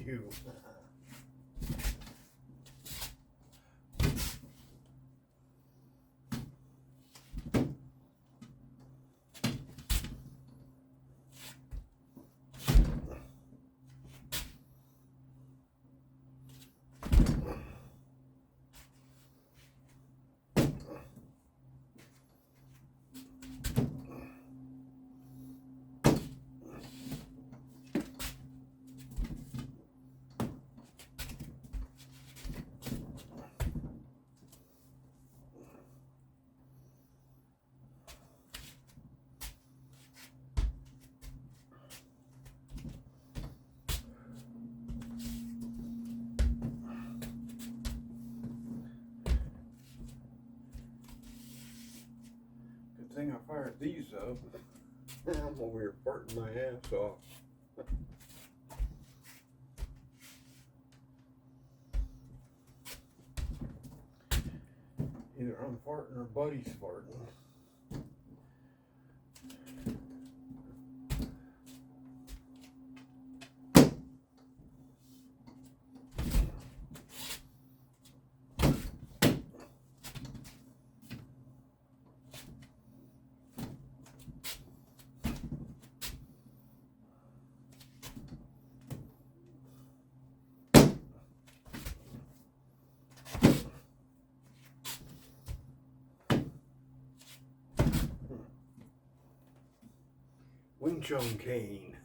you. Good thing I fired these up. I'm over here farting my ass off. Either I'm farting or Buddy's farting. Chun cane.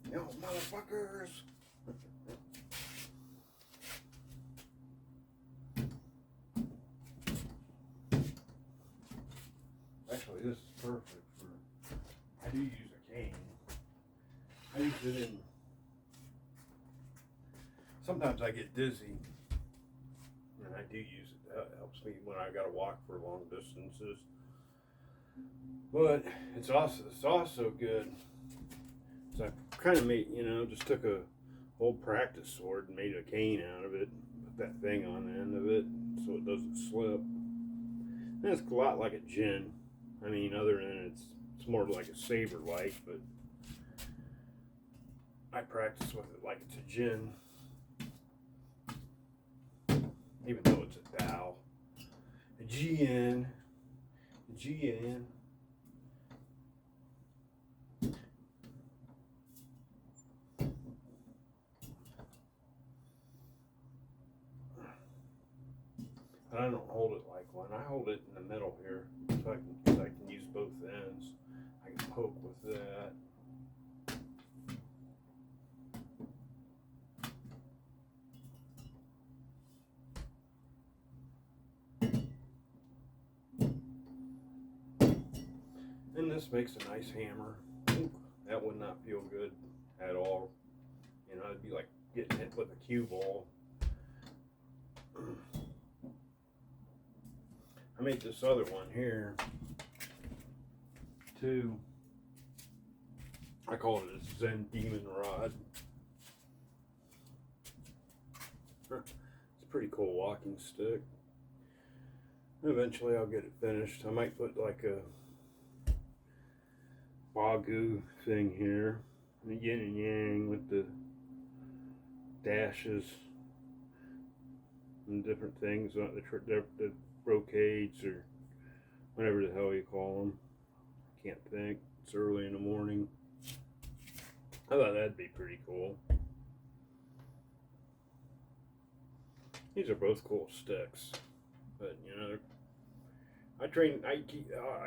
Yo, motherfuckers. Actually, this is perfect for, I do use a cane. I use it in, sometimes I get dizzy. And I do use it. That helps me when I gotta walk for long distances. But it's also good. So I kind of made, just took a old practice sword and made a cane out of it. Put that thing on the end of it so it doesn't slip. And it's a lot like a gin. I mean, other than it's more like a saber like, but I practice with it like it's a gin. Even though it's a Dow, a GN, a GN. But I don't hold it like one. I hold it in the middle here, so I can use both ends. I can poke with that. And this makes a nice hammer. Ooh, that would not feel good at all. It'd be like getting hit with a cue ball. I made this other one here too. I call it a Zen Demon Rod. It's a pretty cool walking stick. Eventually I'll get it finished. I might put like a Wagyu thing here, the yin and yang with the dashes and different things, the brocades or whatever the hell you call them. Can't think. It's early in the morning. I thought that'd be pretty cool. These are both cool sticks, but I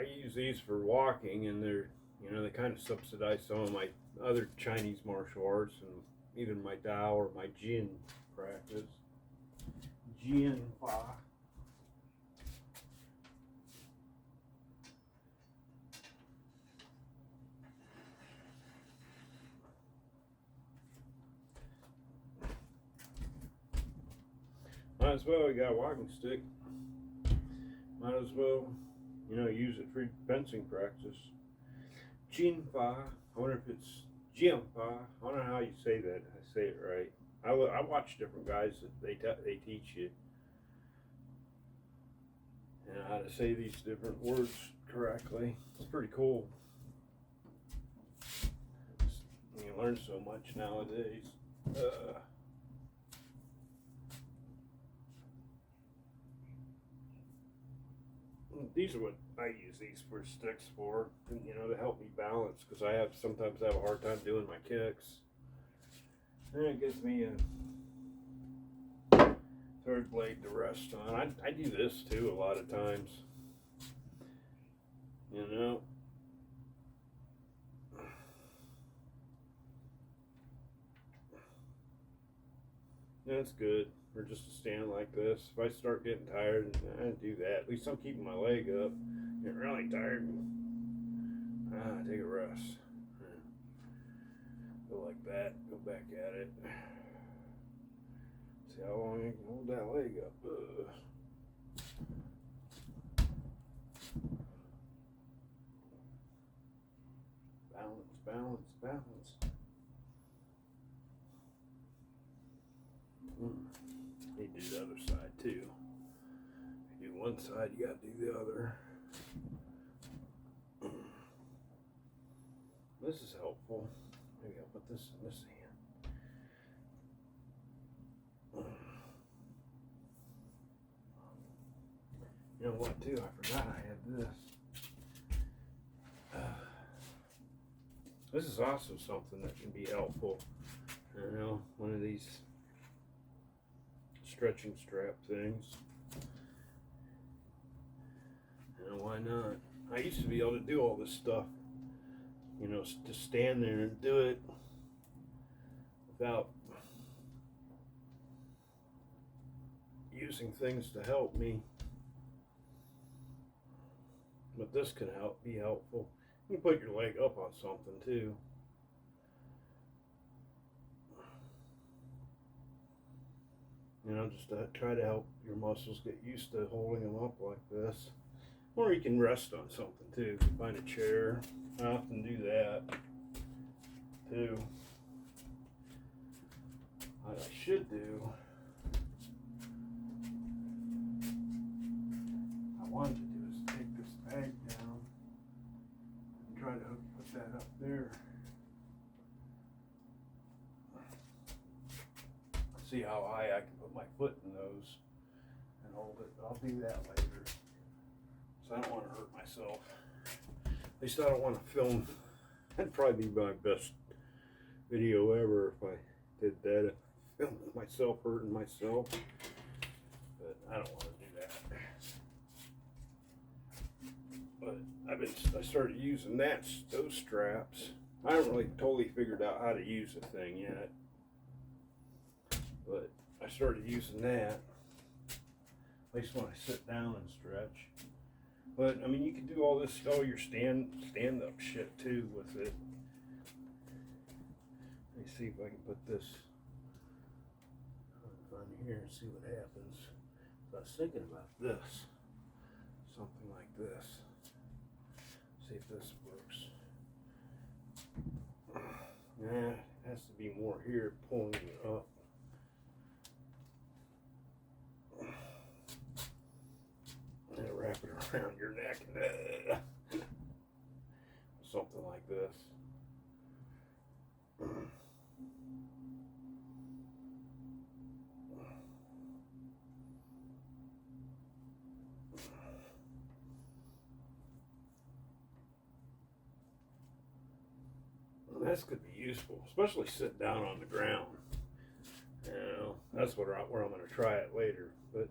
use these for walking, and they kind of subsidize some of my other Chinese martial arts and either my Dao or my Jin practice. Jin Fa. Might as well, you got a walking stick. Might as well, use it for fencing practice. Jin Fa. I wonder if it's Jin Fa. I don't know how you say that. I say it right. I watch different guys that they teach you. and how to say these different words correctly. It's pretty cool. You learn so much nowadays. These are what I use these for sticks for, you know, to help me balance, because I sometimes have a hard time doing my kicks. And it gives me a third blade to rest on. I do this too a lot of times. You know. That's good. Or just to stand like this. If I start getting tired, I do that. At least I'm keeping my leg up. Get really tired. Take a rest. Go like that. Go back at it. See how long I can hold that leg up. Balance, balance, balance. You do the other side too. You do one side, you gotta do the other. This is helpful. Maybe I'll put this in this hand. You know what too? I forgot I had this. This is also something that can be helpful. You know, one of these stretching strap things. And why not? I used to be able to do all this stuff, you know, just stand there and do it without using things to help me. But this can be helpful. You can put your leg up on something too. You know, just to try to help your muscles get used to holding them up like this. Or you can rest on something too. You can find a chair. I often do that too. What I should do, I wanted to do is take this bag down and try to put that up there. See how high I can put my foot in those and hold it. I'll do that later. So I don't want to hurt myself. At least I don't want to film. That'd probably be my best video ever if I did that. Film myself hurting myself. But I don't want to do that. But I started using those straps. I haven't really totally figured out how to use the thing yet. But I started using that, at least when I sit down and stretch. But I mean, you can do all this, all your stand-up shit too with it. Let me see if I can put this on here and see what happens. So I was thinking about this, something like this. See if this works. Nah, it has to be more here, pulling it up. Wrap it around your neck, something like this. And this could be useful, especially sitting down on the ground. You know, that's where I'm going to try it later. But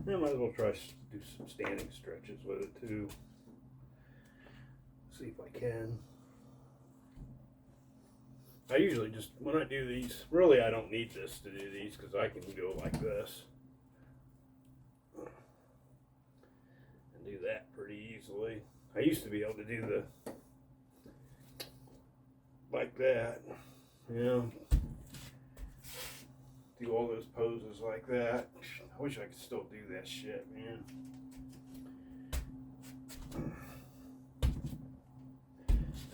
I might as well try to do some standing stretches with it too. See if I can. I usually just, when I do these, really I don't need this to do these because I can go like this. And do that pretty easily. I used to be able to do like that, you know. Do all those poses like that. I wish I could still do that shit, man.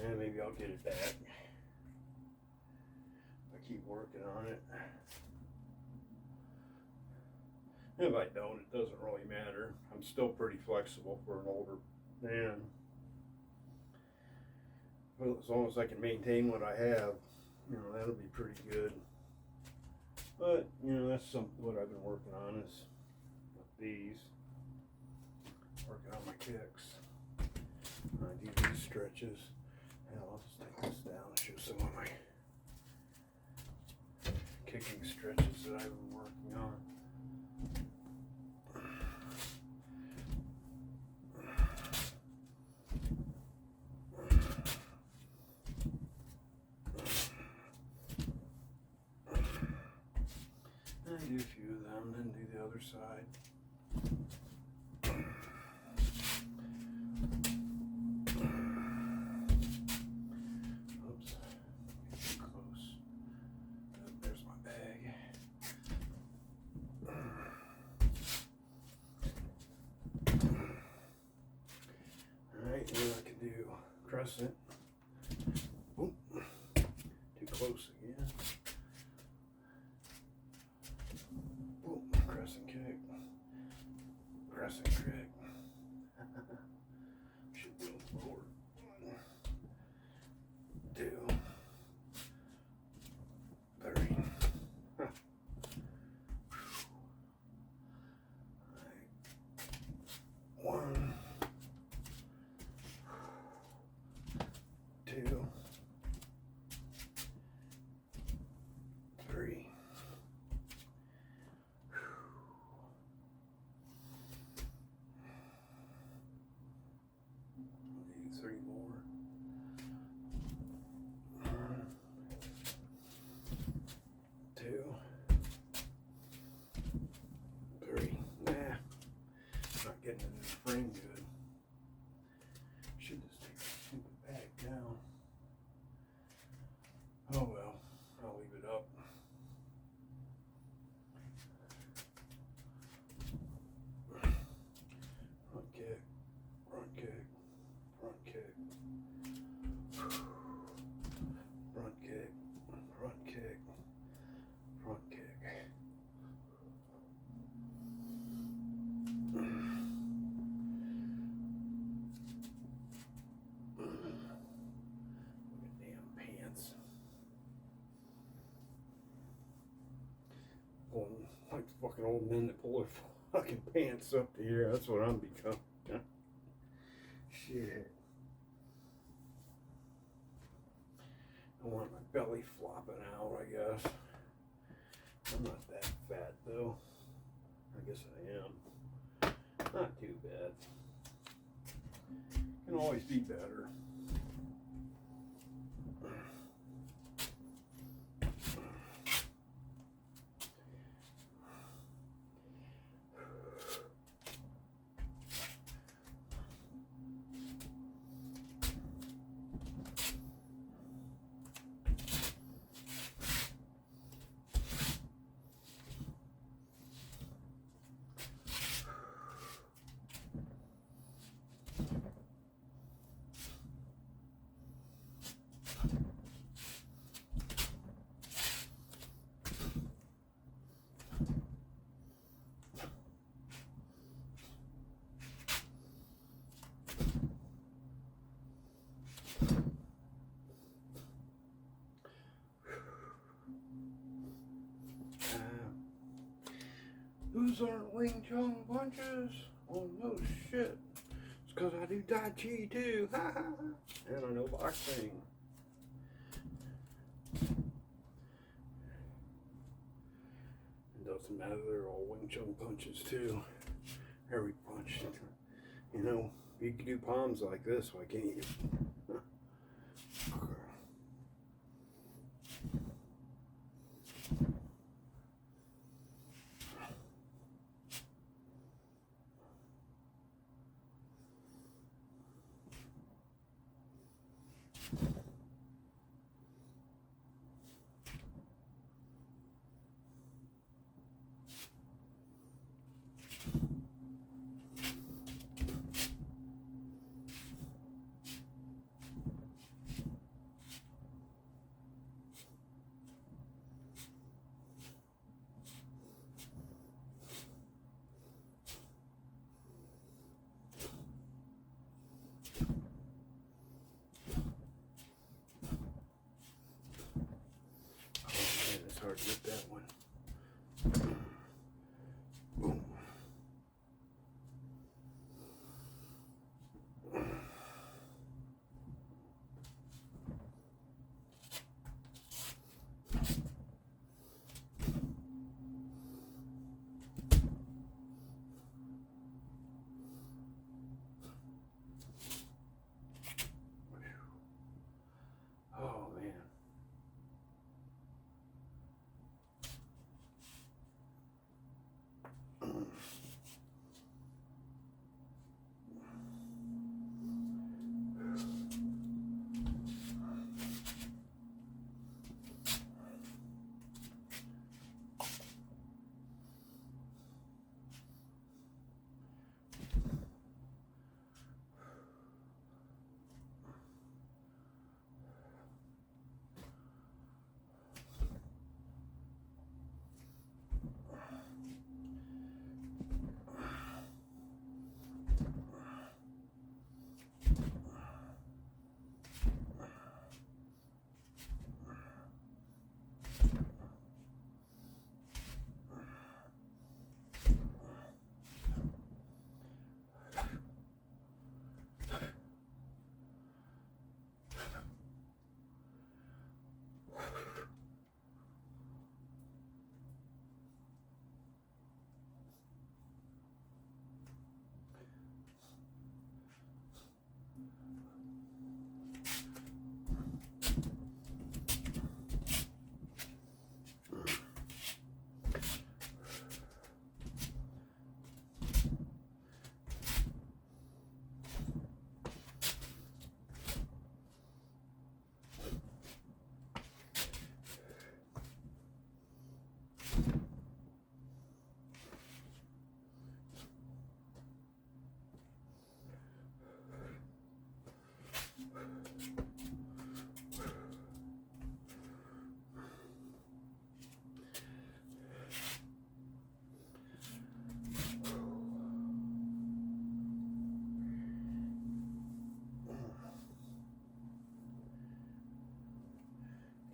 And maybe I'll get it back. I keep working on it. If I don't, it doesn't really matter. I'm still pretty flexible for an older man. Well, as long as I can maintain what I have, that'll be pretty good. But, that's what I've been working on is these. Working on my kicks. I do these stretches. Hell, I'll just take this down and show some of my kicking stretches that I've been working on. I do a few of them, then do the other side. Oops, too close. There's my bag. Alright, now I can do crescent. Oop, too close again. Boom, crescent kick. Crescent kick. Should go forward. 1, 2, 3. Huh. Right. 1, 2, 3. 3 more. 1, 2, 3. Nah, not getting into the frame good. Should just take the stupid bag down. Oh well, I'll leave it up. Front kick, front kick, front kick. Front kick, front kick, front kick. Damn pants. Going like fucking old men that pull their fucking pants up to here. That's what I'm becoming. Shit. I want my belly flopping out, I guess. I'm not that fat though. I guess I am. Not too bad. Can always be better. Those aren't Wing Chun punches. Oh no shit. It's because I do Tai Chi too. Ha ha. And I know boxing. It doesn't matter, they're all Wing Chun punches too. Every punch. You can do palms like this, why can't you?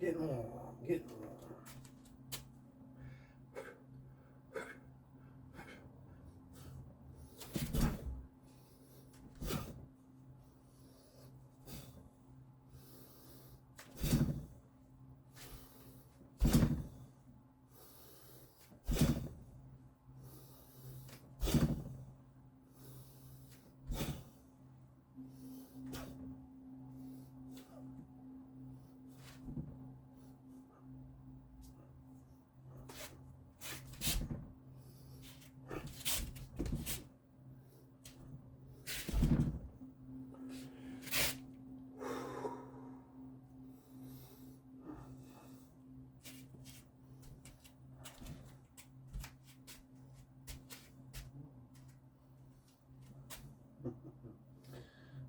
Getting warm, getting warm.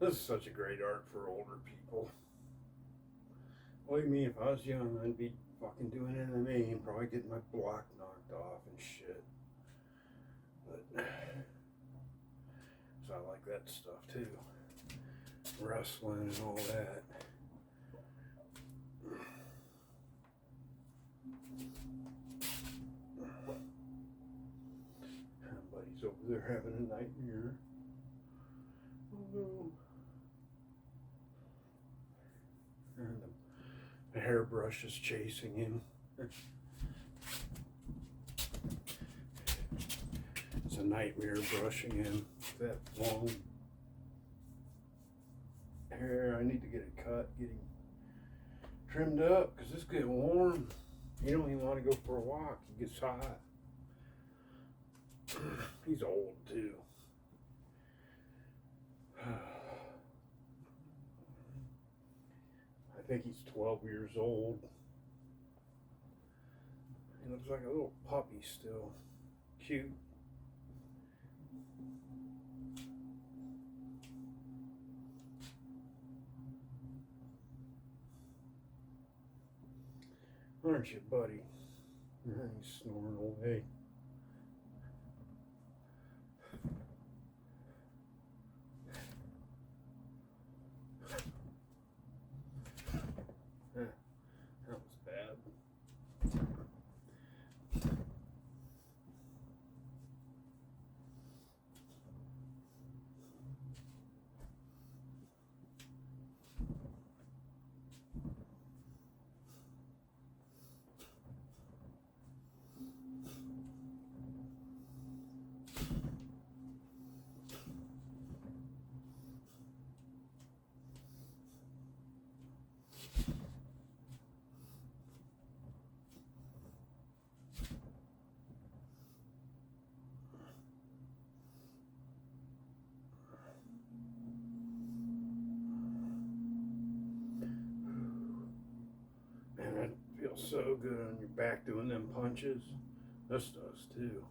This is such a great art for older people. Believe me, if I was young, I'd be fucking doing MMA and probably getting my block knocked off and shit. But, so I like that stuff too. Wrestling and all that. Buddy's over there having a nightmare. Oh no. And the hairbrush is chasing him. It's a nightmare brushing him. That long hair. I need to get it cut, get him trimmed up, because it's getting warm. You don't even want to go for a walk. He gets hot. He's old too. I think he's 12 years old. He looks like a little puppy still. Cute. Aren't you, buddy? He's snoring away. That was bad. Man, that feels so good on your back doing them punches. This does too.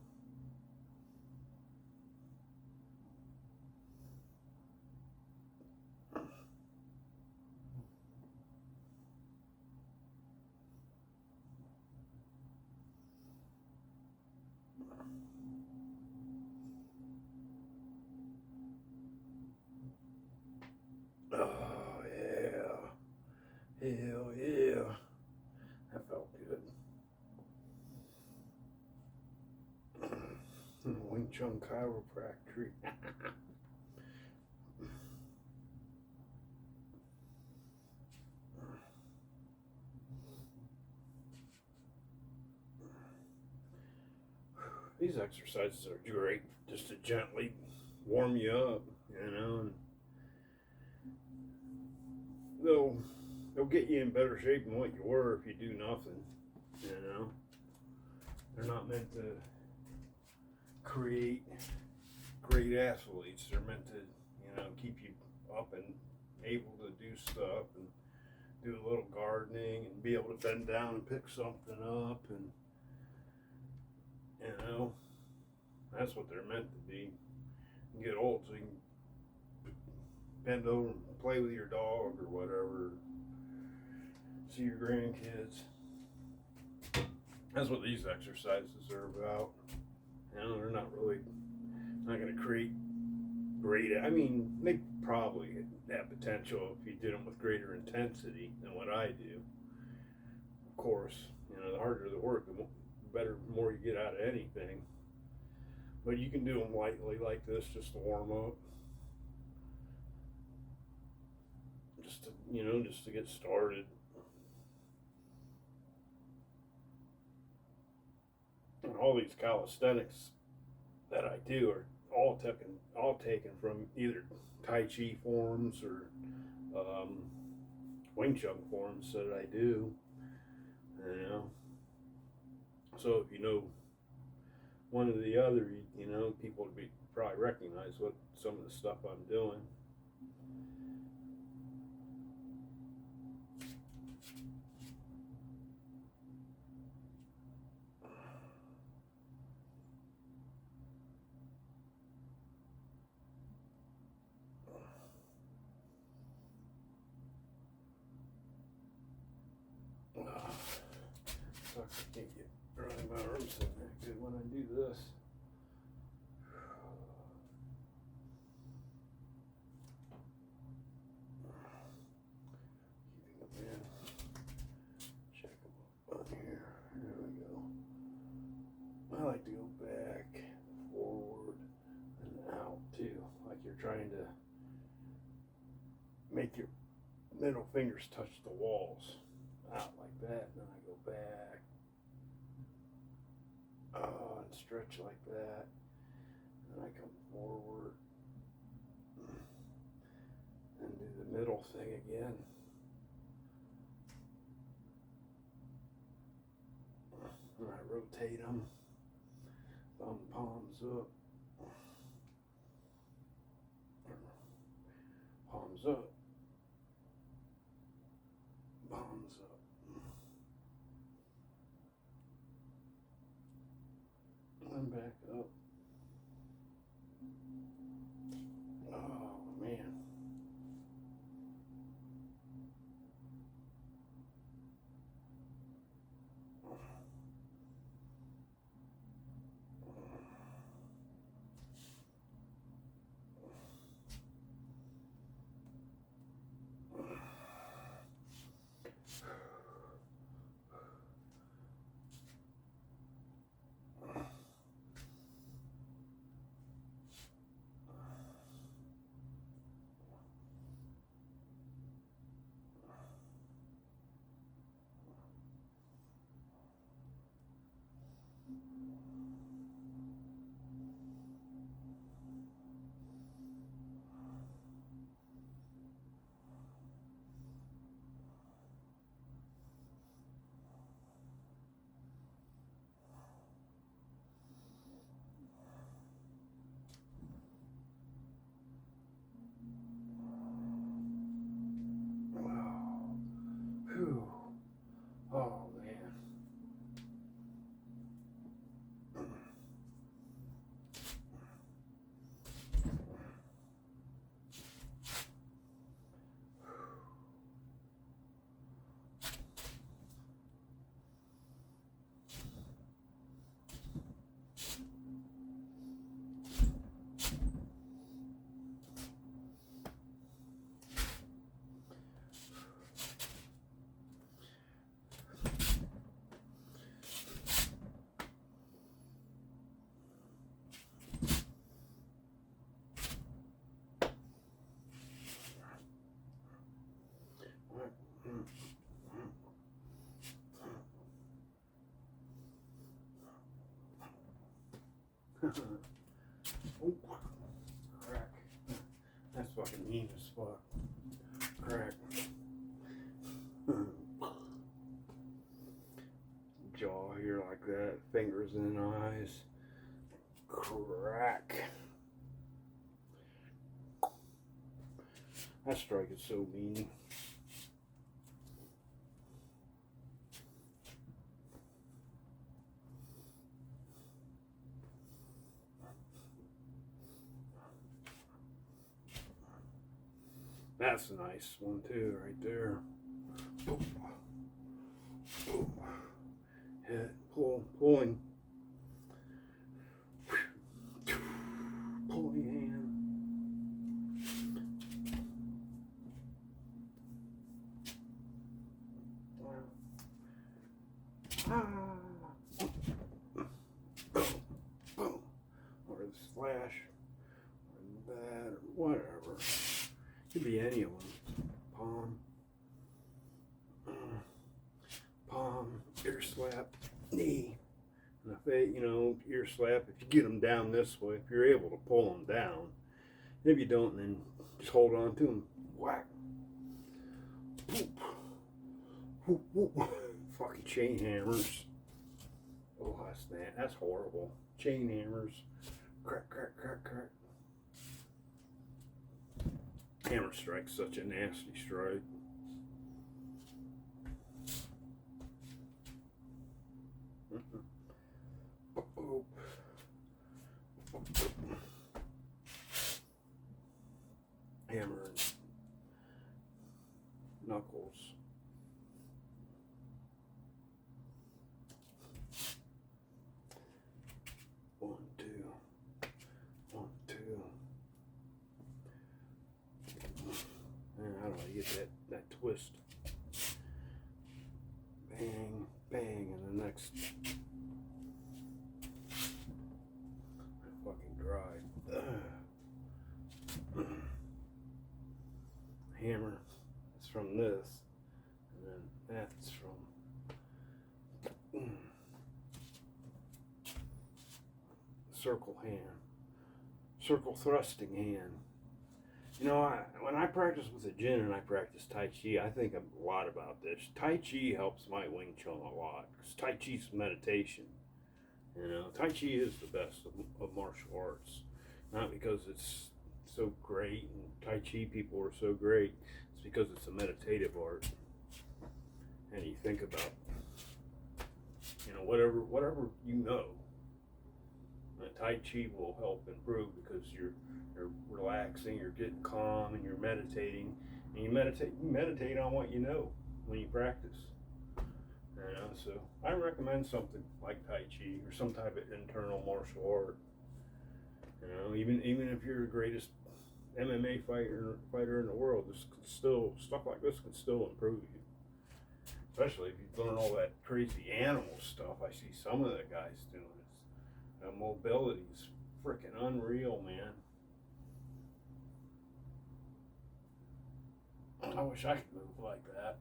Oh yeah. Hell yeah. That felt good. Wing Chun chiropractic. These exercises are great just to gently warm you up, you know, and they'll get you in better shape than what you were if you do nothing, you know. They're not meant to create great athletes. They're meant to, you know, keep you up and able to do stuff and do a little gardening and be able to bend down and pick something up, and you know, that's what they're meant to be. You get old so you can bend over and play with your dog or whatever, see your grandkids. That's what these exercises are about. You know, they're not going to create great, I mean, they probably have potential if you did them with greater intensity than what I do. Of course, you know, the harder the work, the better, more you get out of anything. But you can do them lightly like this just to warm up. Just to, you know, just to get started. And all these calisthenics that I do are all taken from either Tai Chi forms or Wing Chun forms that I do. You know, so if you know one or the other, you know, people would be probably recognize what some of the stuff I'm doing. Sucks, I can't get running my arms in that good when I do this. Keeping them in. Check them up on here. There we go. I like to go back, forward, and out too. Like you're trying to make your middle fingers touch the walls. Out like that, and then I go back. And stretch like that. And I come forward. And do the middle thing again. And I rotate them. Thumb palms up. Palms up. Palms up. And back up. Oh man. Whew. Oh man. Oh, crack. That's fucking mean as fuck. Crack. Jaw here like that. Fingers in eyes. Crack. That strike is so mean. That's a nice one too, right there. Boom. Boom. Hit, pulling. Pulling hand. slash, or that, or whatever. Could be any of them. Palm, ear slap, knee. And if they, ear slap, if you get them down this way, if you're able to pull them down. If you don't, then just hold on to them. Whack. Whoop. Whoop, whoop. Fucking chain hammers. Oh, that's horrible. Chain hammers. Crack, crack, crack, crack. Hammer strike's such a nasty strike. Hammer and knuckles. One, two. And how do I get that twist? Bang, bang, and the next. Fucking dry. Hammer is from this, and then that's from circle hand, circle thrusting hand. When I practice with a Jin and I practice Tai Chi, I think a lot about this. Tai Chi helps my Wing Chun a lot, because Tai Chi's meditation. Tai Chi is the best of martial arts, not because it's so great and Tai Chi people are so great. It's because it's a meditative art, and you think about, whatever Tai Chi will help improve, because you're relaxing, you're getting calm, and you're meditating, and you meditate on what you know when you practice. So I recommend something like Tai Chi or some type of internal martial art. Even if you're the greatest MMA fighter in the world, stuff like this can still improve you. Especially if you learn all that crazy animal stuff. I see some of the guys doing it. Mobility's freaking unreal, man. I wish I could move like that.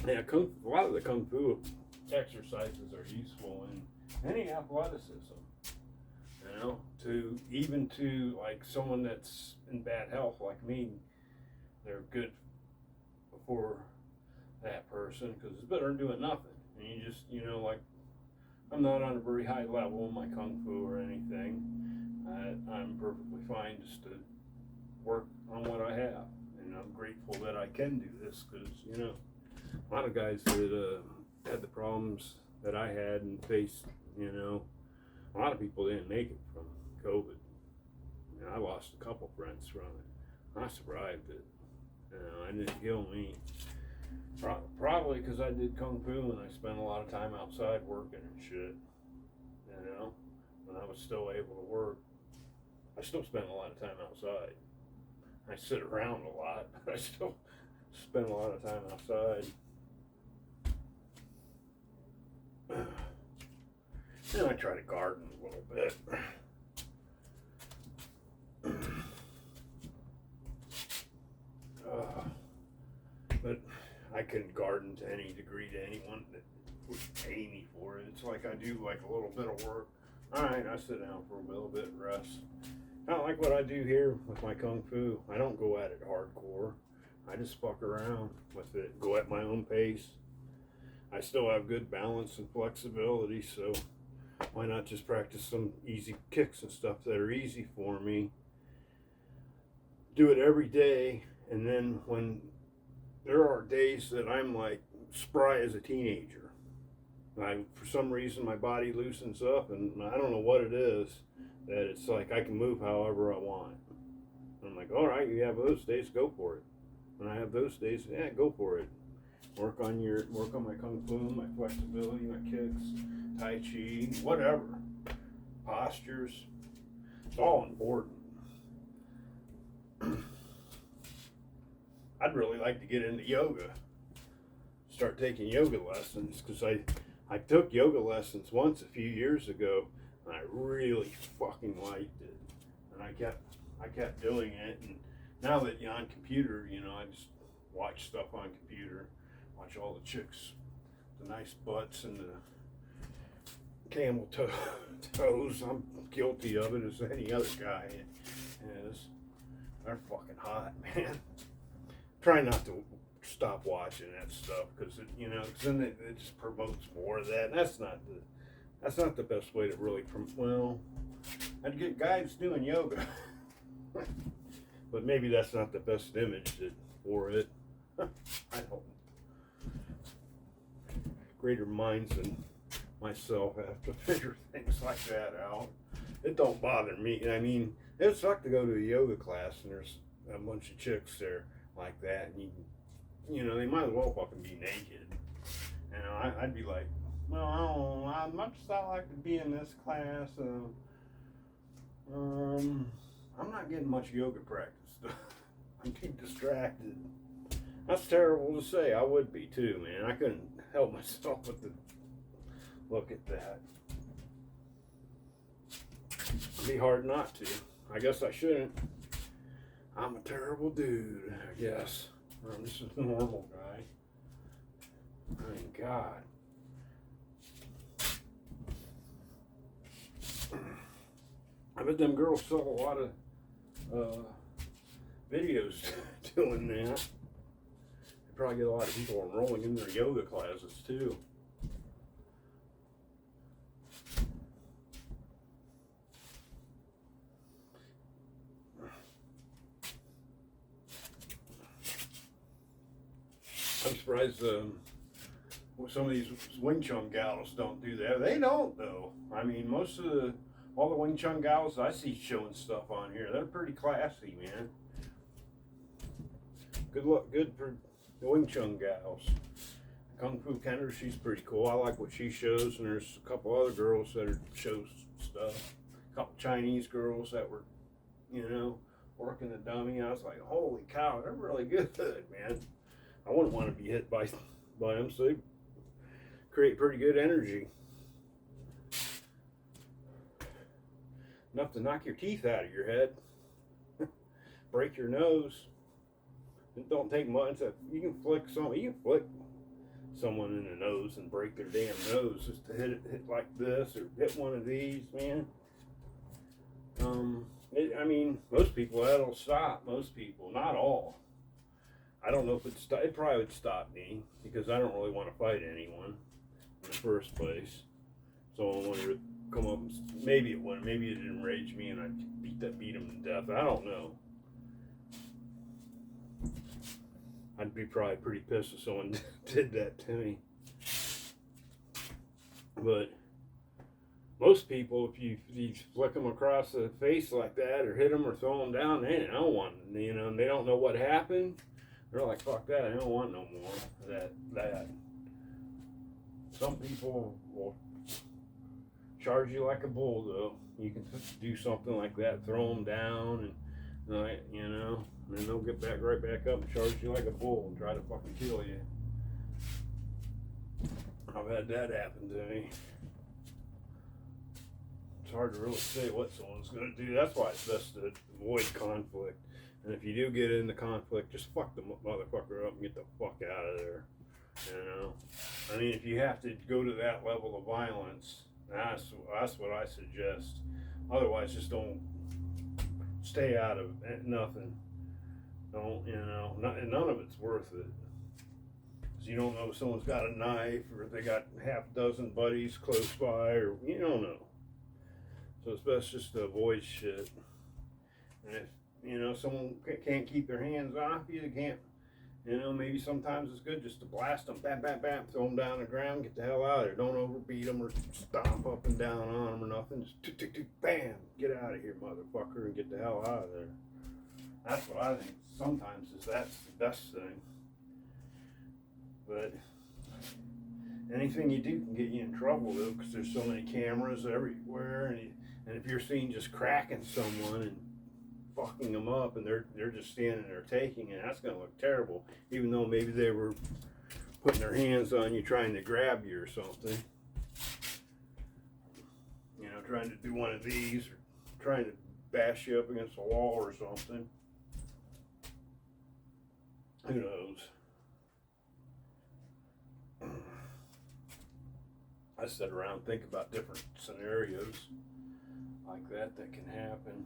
Yeah, a lot of the Kung Fu exercises are useful in any athleticism. To like someone that's in bad health like me, they're good for that person, because it's better than doing nothing. And you just, like, I'm not on a very high level in my Kung Fu or anything. I'm perfectly fine just to work on what I have. And I'm grateful that I can do this, because, a lot of guys that had the problems that I had and faced, a lot of people didn't make it from COVID. I lost a couple friends from it. I survived it. It didn't kill me. Probably because I did Kung Fu and I spent a lot of time outside working and shit. When I was still able to work. I still spend a lot of time outside. I sit around a lot, but I still spend a lot of time outside. And I try to garden a little bit. But I couldn't garden to any degree to anyone that would pay me for it. It's like I do like a little bit of work. Alright, I sit down for a little bit and rest. Kind of like what I do here with my Kung Fu. I don't go at it hardcore. I just fuck around with it, go at my own pace. I still have good balance and flexibility, so why not just practice some easy kicks and stuff that are easy for me. Do it every day, and then when there are days that I'm like spry as a teenager. For some reason my body loosens up, and I don't know what it is, that it's like I can move however I want. I'm like, all right, you have those days, go for it. When I have those days, yeah, go for it. Work on my Kung Fu, my flexibility, my kicks, Tai Chi, whatever. Postures. It's all important. I'd really like to get into yoga. start taking yoga lessons, because I took yoga lessons once a few years ago, and I really fucking liked it, and I kept doing it. And now that you're on computer, you know, I just watch stuff on computer, watch all the chicks, the nice butts and the camel toes. I'm guilty of it as any other guy is. They're fucking hot, man. Try not to stop watching that stuff, because you know, cause then it just promotes more of that. And that's not the best way to really well, I'd get guys doing yoga, but maybe that's not the best image for it. I don't. Greater minds than myself have to figure things like that out. It don't bother me. I mean, it would suck to go to a yoga class and there's a bunch of chicks there like that, and you know, they might as well fucking be naked. You know, I'd be like, well, I don't know, as much as I like to be in this class, I'm not getting much yoga practice. I'm too distracted. That's terrible to say. I would be too, man. I couldn't help myself but to look at that. It'd be hard not to. I guess I shouldn't. I'm a terrible dude, I guess. I'm just a normal guy. I mean, God. I bet them girls sell a lot of videos doing that. They probably get a lot of people enrolling in their yoga classes too. I'm surprised some of these Wing Chun gals don't do that. They don't, though. I mean, all the Wing Chun gals I see showing stuff on here, they're pretty classy, man. Good for the Wing Chun gals. Kung Fu Kender, she's pretty cool. I like what she shows, and there's a couple other girls that show stuff. A couple Chinese girls that were, you know, working the dummy. I was like, holy cow, they're really good, man. I wouldn't want to be hit by them, so they create pretty good energy. Enough to knock your teeth out of your head, break your nose. It don't take much. You can flick someone in the nose and break their damn nose just to hit like this, or hit one of these, man. I mean, most people that'll stop. Most people, not all. I don't know if it probably would stop me, because I don't really want to fight anyone in the first place. So I wanted to come up, maybe it wouldn't, maybe it didn't enrage me and I'd beat them to death. I don't know. I'd be probably pretty pissed if someone did that to me. But most people, if you flick them across the face like that, or hit them or throw them down, they don't want, you know, and they don't know what happened. They're like, fuck that, I don't want no more of that. Some people will charge you like a bull, though. You can do something like that, throw them down, and you know, and then they'll get right back up and charge you like a bull and try to fucking kill you. I've had that happen to me. It's hard to really say what someone's going to do. That's why it's best to avoid conflict. And if you do get into conflict, just fuck the motherfucker up and get the fuck out of there. You know? I mean, if you have to go to that level of violence, that's what I suggest. Otherwise, just don't stay out of nothing. Don't, you know, none of it's worth it. Because you don't know if someone's got a knife, or if they got half a dozen buddies close by, or you don't know. So it's best just to avoid shit. And if, you know, someone can't keep their hands off you, they can't, you know, maybe sometimes it's good just to blast them, bam, bam, bam, throw them down on the ground, get the hell out of there. Don't overbeat them or stomp up and down on them or nothing. Just tick, tick, tick, bam, get out of here, motherfucker, and get the hell out of there. That's what I think sometimes that's the best thing. But anything you do can get you in trouble, though, because there's so many cameras everywhere, and if you're seen just cracking someone and fucking them up, and they're just standing there taking it, that's going to look terrible, even though maybe they were putting their hands on you, trying to grab you or something. You know, trying to do one of these, or trying to bash you up against a wall or something. Who knows? I sit around and think about different scenarios like that can happen.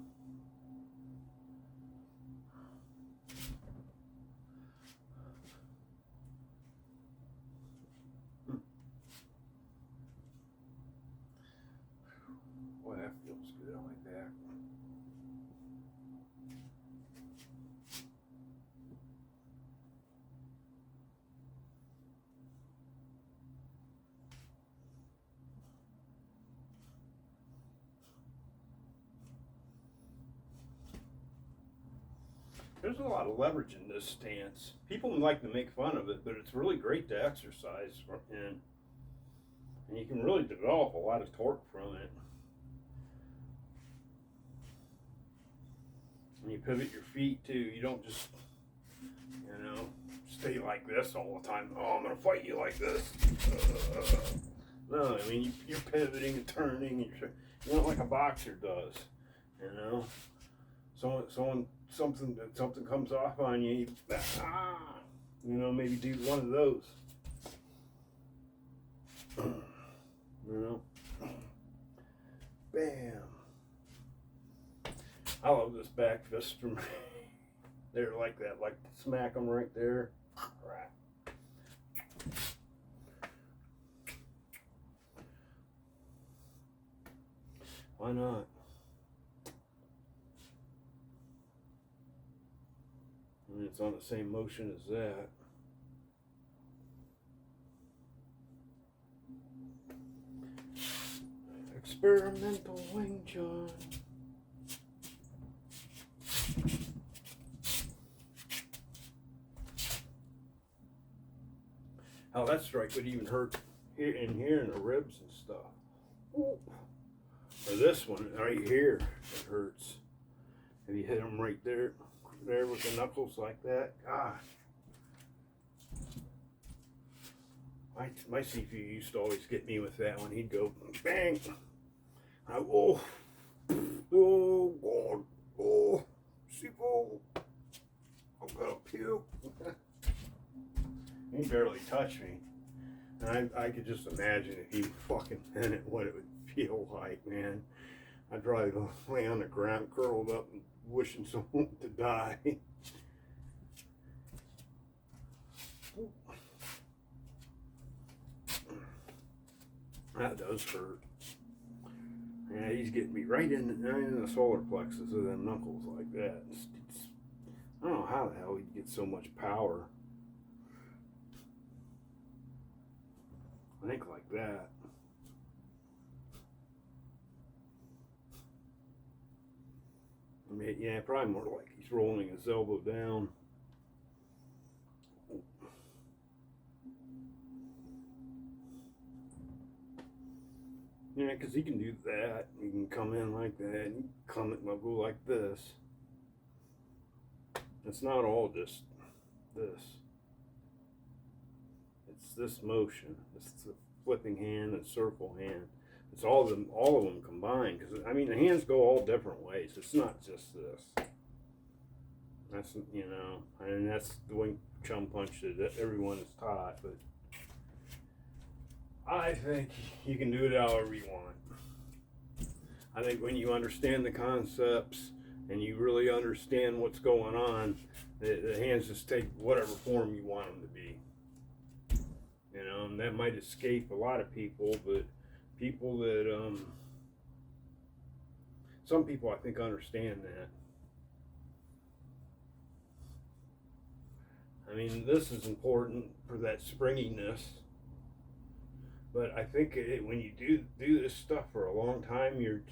Boy, that feels good. I like that. There's a lot of leverage in this stance. People like to make fun of it, but it's really great to exercise, and you can really develop a lot of torque from it. And you pivot your feet too. You don't just, you know, stay like this all the time. Oh, I'm gonna fight you like this. No, I mean you're pivoting and turning, and you know, like a boxer does. You know, something comes off on you. You know, maybe do one of those. You know, bam. I love this back fist from there, like that, like smack them right there. Right. Why not? I mean, it's on the same motion as that. Experimental Wing Chun. How that strike would even hurt here in the ribs and stuff. Ooh. Or this one right here, it hurts. If you hit them right there with the knuckles like that, God. My CP used to always get me with that one. He'd go bang. Oh God, oh, CP, I'm gonna puke. He barely touched me. And I could just imagine if he fucking meant it, what it would feel like, man. I'd probably lay on the ground, curled up, and wishing someone to die. That does hurt. Yeah, he's getting me right in the solar plexus of them knuckles like that. I don't know how the hell he'd get so much power. I think like that. I mean, yeah, probably more like he's rolling his elbow down. Yeah, because he can do that. He can come in like that. And come and go like this. It's not all just this. It's this motion. It's the flipping hand and circle hand. It's all of them combined. Because I mean, the hands go all different ways. It's not just this. That's, you know, and that's the Wing Chun punch that everyone is taught. But I think you can do it however you want. I think when you understand the concepts and you really understand what's going on, the hands just take whatever form you want them to be. You know, and that might escape a lot of people, but people that, some people I think understand that. I mean, this is important for that springiness. But I think when you do this stuff for a long time, your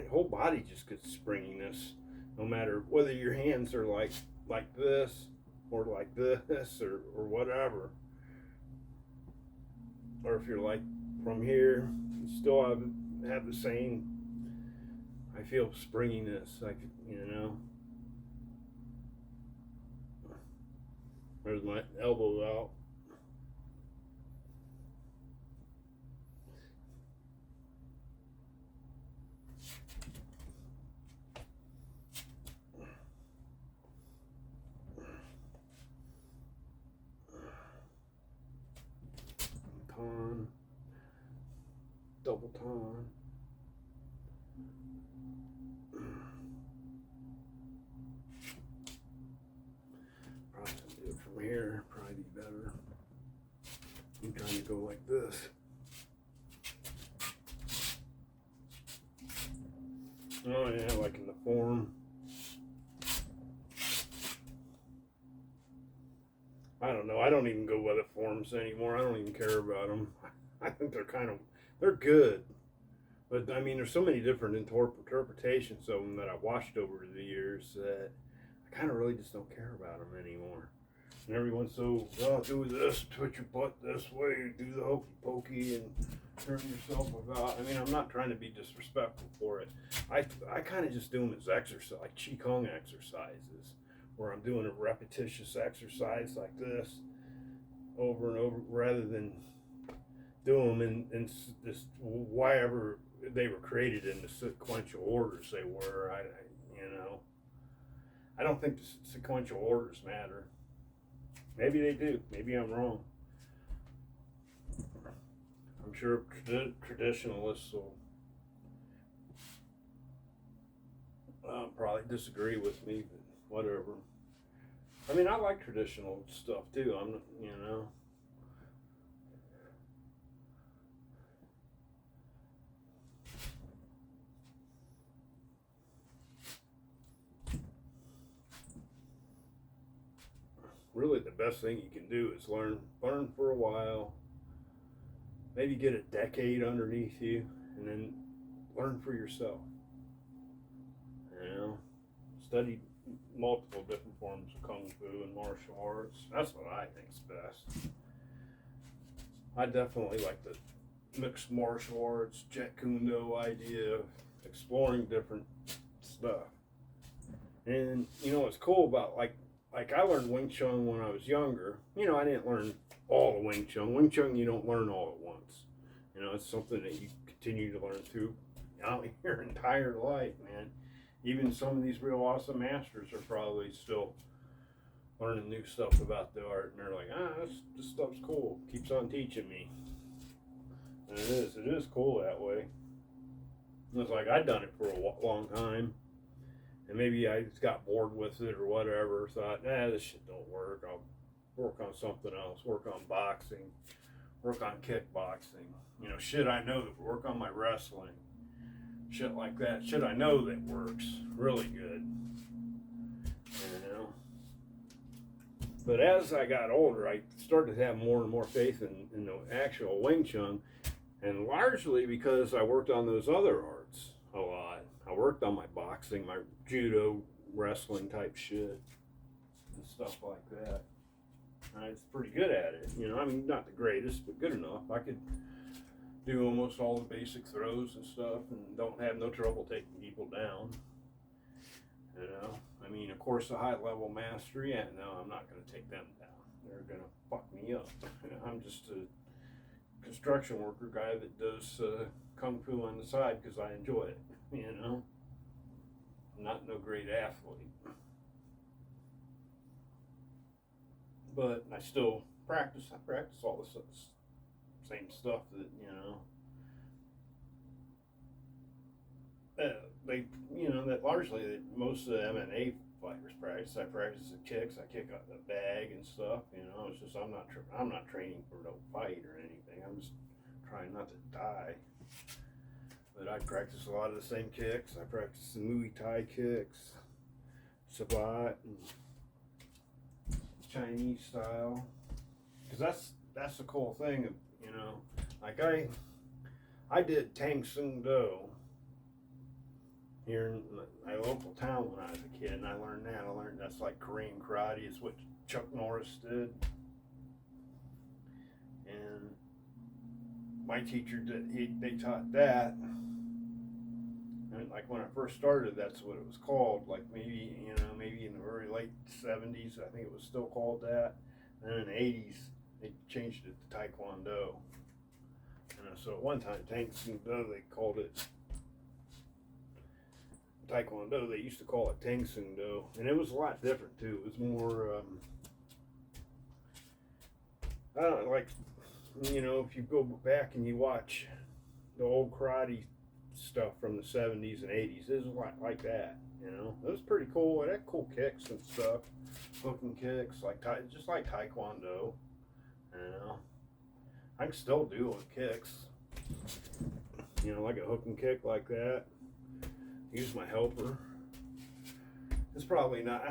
whole body just gets springiness. No matter whether your hands are like this or like this or whatever, or if you're like from here, you still have the same. I feel springiness, like, you know. There's my elbow out. double time. Probably do it from here, probably be better. I'm trying to go like this. Oh yeah, like in the form. I don't know. I don't even go by the forms anymore. I don't even care about them. I think they're good. But I mean, there's so many different interpretations of them that I've watched over the years that I kind of really just don't care about them anymore. And everyone's so, oh, do this, twitch your butt this way, do the hokey pokey, and turn yourself about. I mean, I'm not trying to be disrespectful for it. I kind of just do them as exercise, like Qigong exercises, where I'm doing a repetitious exercise like this over and over, rather than do them in this whatever they were created in the sequential orders they were. I don't think the sequential orders matter. Maybe they do. Maybe I'm wrong. I'm sure traditionalists will probably disagree with me, but whatever. I mean, I like traditional stuff too. Really the best thing you can do is learn for a while, maybe get a decade underneath you, and then learn for yourself. Study multiple different forms of kung fu and martial arts. That's what I think's best. I definitely like the mixed martial arts, Jet Kundo idea of exploring different stuff. And what's cool about like I learned Wing Chun when I was younger. I didn't learn all of Wing Chun. Wing Chun you don't learn all at once. It's something that you continue to learn through your entire life, man. Even some of these real awesome masters are probably still learning new stuff about the art, and they're like, this stuff's cool. Keeps on teaching me. And it is cool that way. And it's like I'd done it for a long time, and maybe I just got bored with it or whatever. Thought, this shit don't work. I'll work on something else. Work on boxing. Work on kickboxing. Shit I know that work on my wrestling. Shit like that. Shit I know that works really good. But as I got older, I started to have more and more faith in the actual Wing Chun, and largely because I worked on those other arts a lot. I worked on my boxing, my judo, wrestling type shit, and stuff like that. And I was pretty good at it. I mean, not the greatest, but good enough. I could do almost all the basic throws and stuff, and don't have no trouble taking people down. I mean, of course, a high level mastery, no, I'm not going to take them down. They're going to fuck me up. I'm just a construction worker guy that does kung fu on the side because I enjoy it. I'm not no great athlete, but I still practice. I practice all the same stuff that that largely that most of the MMA fighters practice. I practice the kicks. I kick out the bag and stuff. It's just I'm not training for no fight or anything. I'm just trying not to die. But I practice a lot of the same kicks. I practice the Muay Thai kicks, Sabat, and Chinese style. Because that's the cool thing. Like I did Tang Sung Do here in my local town when I was a kid, and I learned that. I learned that's like Korean karate. It's what Chuck Norris did. And my teacher they taught that. And like when I first started, that's what it was called. Like maybe in the very late 70s, I think it was still called that. And then in the 80s, they changed it to Taekwondo. So at one time, Tang Sung Do, they called it Taekwondo. They used to call it Tang Sung Do, and it was a lot different too. It was more, I don't know, like, if you go back and you watch the old karate stuff from the 70s and 80s. This is like that, you know. It was pretty cool. It had cool kicks and stuff, hooking kicks, like just like Taekwondo, you know. I can still do hook kicks, you know, like a hook and kick like that. Use my helper. That's probably not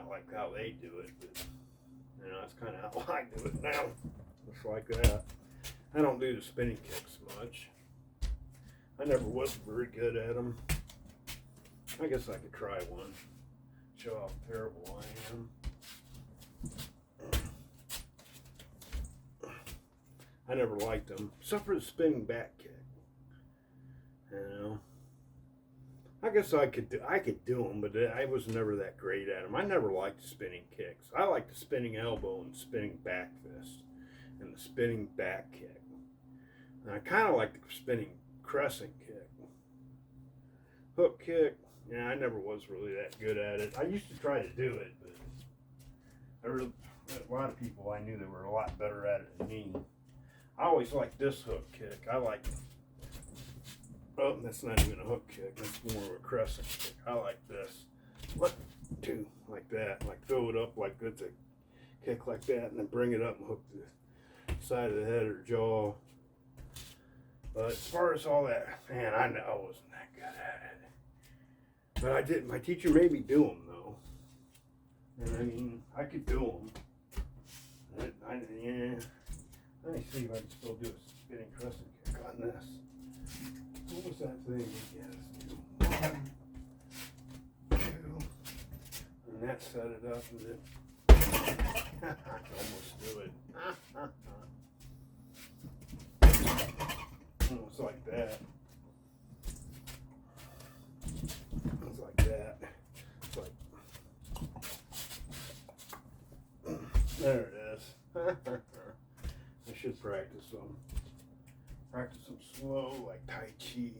like how they do it, but you know, that's kind of how I do it now. Just like that. I don't do the spinning kicks much. I never was very good at them. I guess I could try one. Show how terrible I am. I never liked them, except for the spinning back kick. You know, I guess I could do them, but I was never that great at them. I never liked the spinning kicks. I liked the spinning elbow and spinning back fist and the spinning back kick. And I kind of like the spinning crescent kick. Hook kick, yeah, I never was really that good at it. I used to try to do it, but a lot of people I knew that were a lot better at it than me. I always liked this hook kick. I like, oh, that's not even a hook kick. That's more of a crescent kick. I like this. 1, 2, like that. Like throw it up like it's a kick like that, and then bring it up and hook the side of the head or jaw. But as far as all that, man, I know I wasn't that good at it. But I did. My teacher made me do them though, and I mean, I could do them. Yeah. Let me see if I can still do a spinning crescent kick on this. What was that thing? Yes, 1, 2, and that set it up, and then I can almost do it. Almost like that. It's like that. It's like there it is. I should practice some. Practice some slow, like Tai Chi.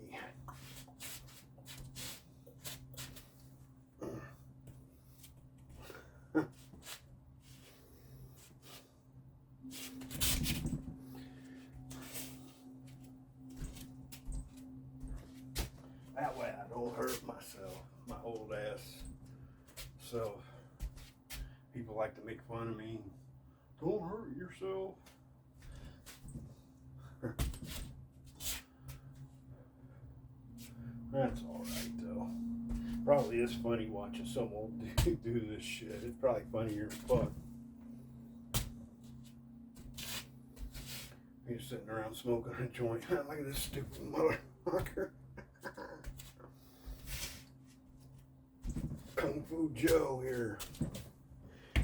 That way I don't hurt myself, my old ass. So people like to make fun of me. Don't hurt yourself. That's alright though. Probably is funny watching some old dude do this shit. It's probably funnier than fuck. He's sitting around smoking a joint. Look at this stupid motherfucker. Kung Fu Joe here.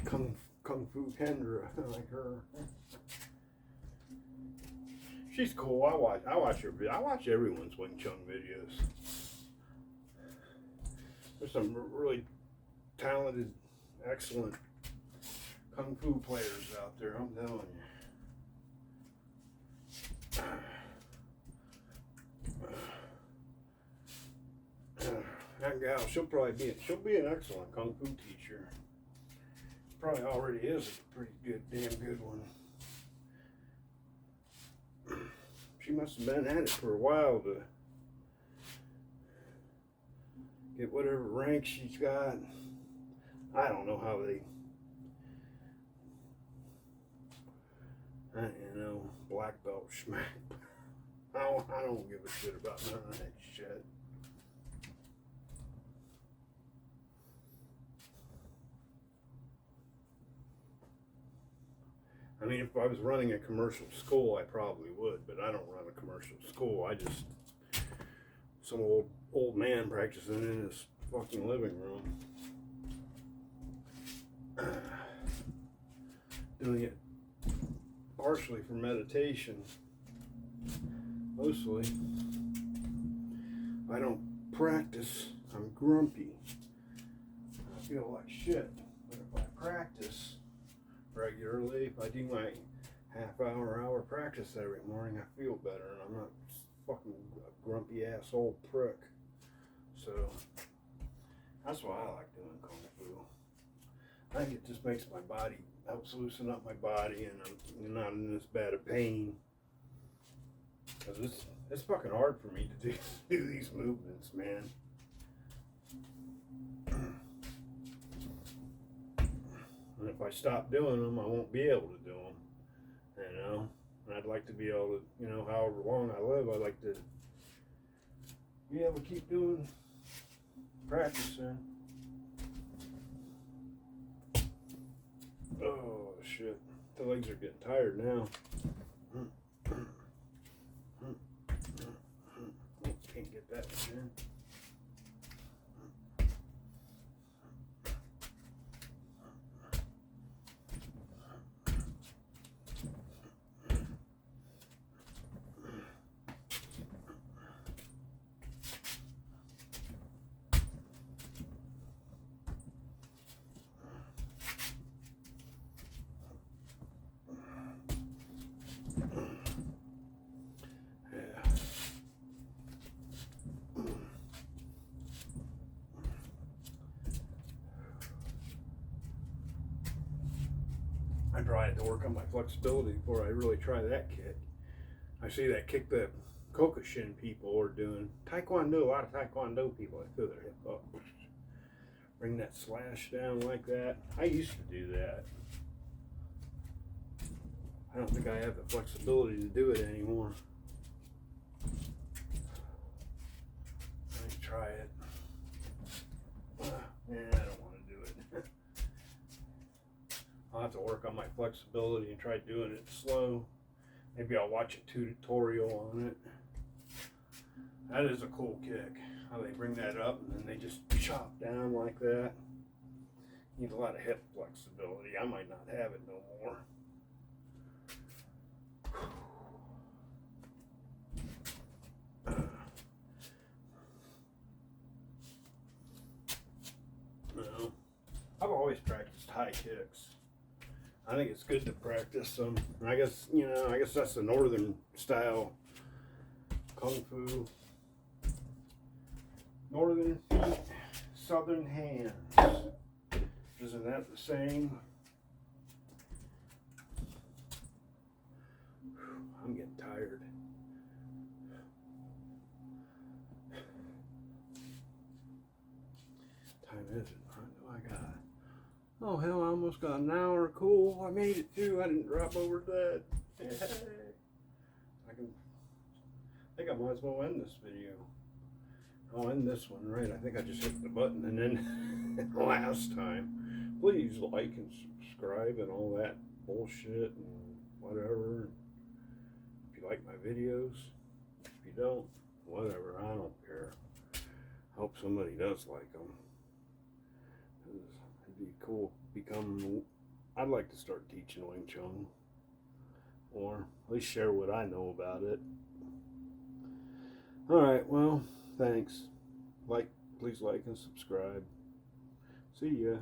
Kung Fu Kendra, like her. She's cool. I watch her. I watch everyone's Wing Chun videos. There's some really talented, excellent Kung Fu players out there. I'm telling you. That gal, she'll be an excellent Kung Fu teacher. Probably already is a pretty good, damn good one. She must have been at it for a while to get whatever rank she's got. I don't know how they, black belt schmack. I don't give a shit about none of that shit. I mean, if I was running a commercial school, I probably would, but I don't run a commercial school. I just, some old man practicing in his fucking living room. Doing it partially for meditation. Mostly. If I don't practice, I'm grumpy. I feel like shit. But if I practice regularly, if I do my hour practice every morning, I feel better and I'm not fucking a grumpy asshole prick. So that's why I like doing Kung Fu. I think it just makes my body, helps loosen up my body, and I'm not in this bad of pain. Cause It's fucking hard for me to do these movements, man. And if I stop doing them, I won't be able to do them. You know? And I'd like to be able to, you know, however long I live, I'd like to be able to keep doing, practicing. Oh, shit. The legs are getting tired now. Can't get that in. I probably have to work on my flexibility before I really try that kick. I see that kick that Kokushin people are doing. Taekwondo, a lot of Taekwondo people, I feel their hip up. Bring that slash down like that. I used to do that. I don't think I have the flexibility to do it anymore. Let me try it. Yeah, I don't want to do it. I'll have to work on my flexibility and try doing it slow. Maybe I'll watch a tutorial on it. That is a cool kick. How they bring that up and then they just chop down like that. Need a lot of hip flexibility. I might not have it no more. No. I've always practiced high kicks. I think it's good to practice them. I guess, you know, I guess that's the northern style kung fu. Northern feet, southern hands. Isn't that the same? I'm getting tired. Time is it? What do I got? Oh hell, I almost got an hour. Cool. I made it too. I didn't drop over that. Hey. I think I might as well end this video. I'll end this one right. I think I just hit the button and then last time. Please like and subscribe and all that bullshit and whatever. If you like my videos. If you don't, whatever. I don't care. I hope somebody does like them. It'd be cool. I'd like to start teaching Wing Chun. Or at least share what I know about it. Alright, well, thanks. Please like and subscribe. See ya.